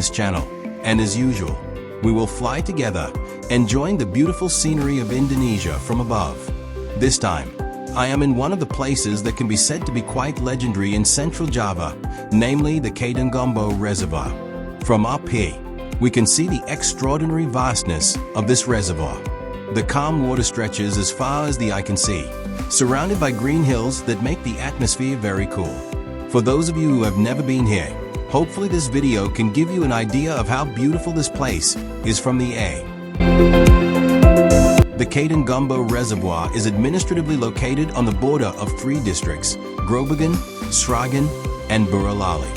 this channel, and as usual, we will fly together, enjoying the beautiful scenery of Indonesia from above. This time, I am in one of the places that can be said to be quite legendary in central Java, namely the Kedungombo Reservoir. From up here, we can see the extraordinary vastness of this reservoir. The calm water stretches as far as the eye can see, surrounded by green hills that make the atmosphere very cool. For those of you who have never been here, hopefully this video can give you an idea of how beautiful this place is from the air. The Kedungombo Reservoir is administratively located on the border of three districts, Grobogan, Sragen, and Boyolali.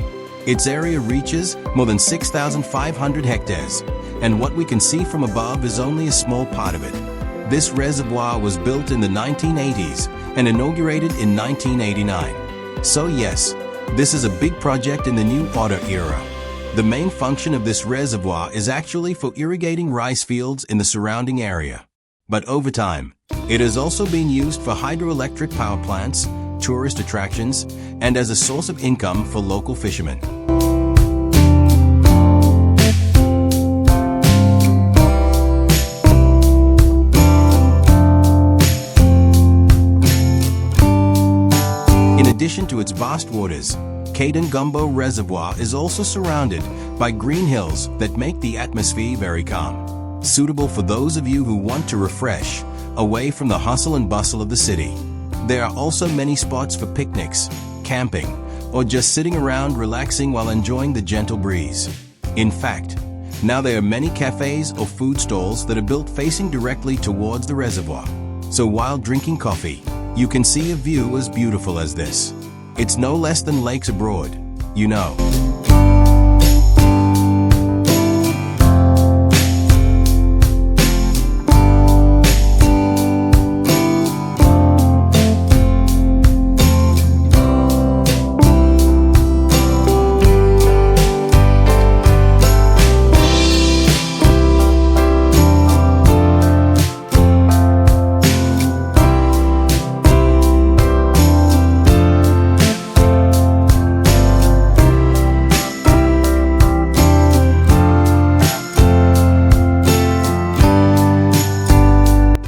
Its area reaches more than 6,500 hectares, and what we can see from above is only a small part of it. This reservoir was built in the 1980s and inaugurated in 1989. So yes, this is a big project in the new water era. The main function of this reservoir is actually for irrigating rice fields in the surrounding area. But over time, it has also been used for hydroelectric power plants, tourist attractions, and as a source of income for local fishermen. In addition to its vast waters, Kedungombo Reservoir is also surrounded by green hills that make the atmosphere very calm, suitable for those of you who want to refresh away from the hustle and bustle of the city. There are also many spots for picnics, camping, or just sitting around relaxing while enjoying the gentle breeze. In fact, now there are many cafes or food stalls that are built facing directly towards the reservoir. So while drinking coffee, you can see a view as beautiful as this. It's no less than lakes abroad, you know.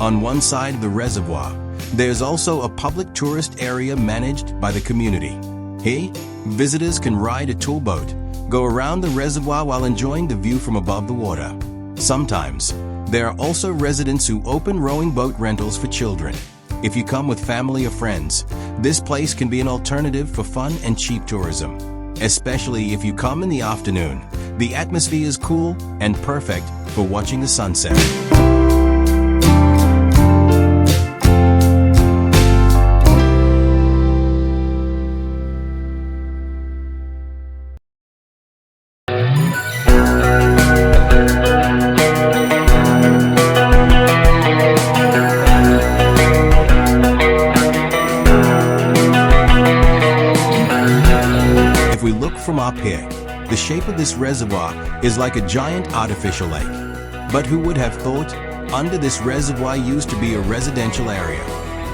On one side of the reservoir, there's also a public tourist area managed by the community. Here, visitors can ride a tour boat, go around the reservoir while enjoying the view from above the water. Sometimes, there are also residents who open rowing boat rentals for children. If you come with family or friends, this place can be an alternative for fun and cheap tourism. Especially if you come in the afternoon, the atmosphere is cool and perfect for watching the sunset. From up here, the shape of this reservoir is like a giant artificial lake. But who would have thought? Under this reservoir used to be a residential area.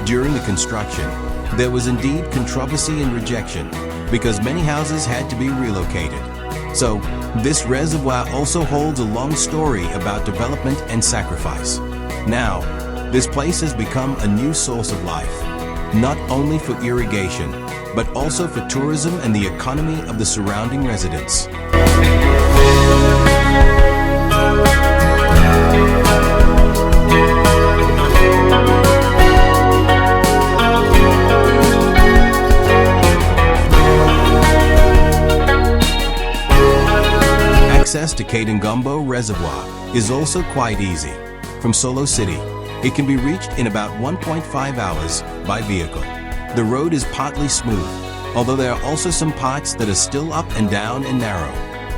During the construction, there was indeed controversy and rejection because many houses had to be relocated. So, this reservoir also holds a long story about development and sacrifice. Now, this place has become a new source of life, not only for irrigation, but also for tourism and the economy of the surrounding residents. Access to Kedungombo Reservoir is also quite easy. From Solo City, it can be reached in about 1.5 hours by vehicle. The road is partly smooth, although there are also some parts that are still up and down and narrow.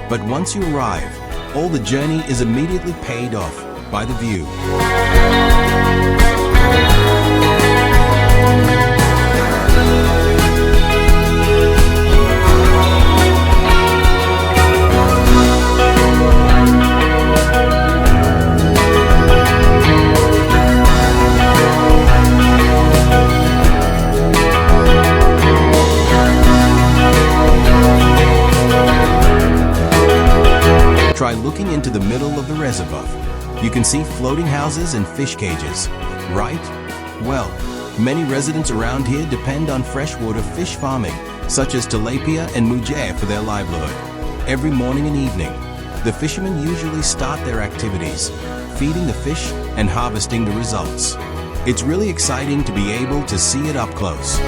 But once you arrive, all the journey is immediately paid off by the view. by looking into the middle of the reservoir. You can see floating houses and fish cages, right? Well, many residents around here depend on freshwater fish farming, such as tilapia and mujay for their livelihood. Every morning and evening, the fishermen usually start their activities, feeding the fish and harvesting the results. It's really exciting to be able to see it up close.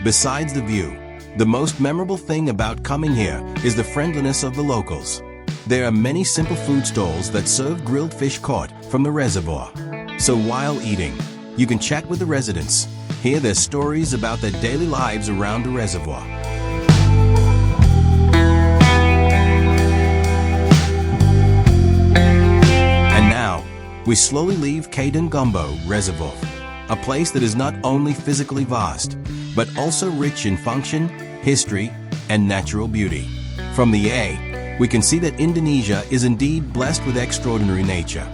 Besides the view, the most memorable thing about coming here is the friendliness of the locals. There are many simple food stalls that serve grilled fish caught from the reservoir. So while eating, you can chat with the residents, hear their stories about their daily lives around the reservoir. And now, we slowly leave Kedungombo Reservoir, a place that is not only physically vast, but also rich in function, history, and natural beauty. From the air, we can see that Indonesia is indeed blessed with extraordinary nature.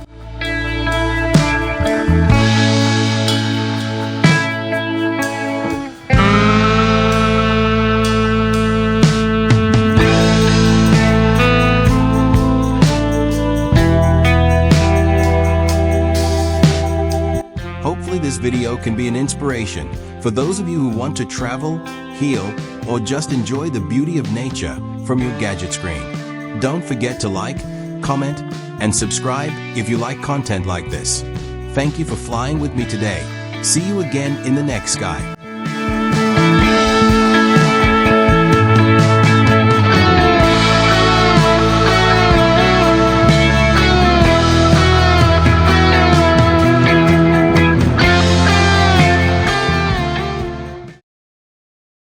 Hopefully this video can be an inspiration for those of you who want to travel, heal, or just enjoy the beauty of nature from your gadget screen. Don't forget to like, comment, and subscribe if you like content like this. Thank you for flying with me today. See you again in the next sky.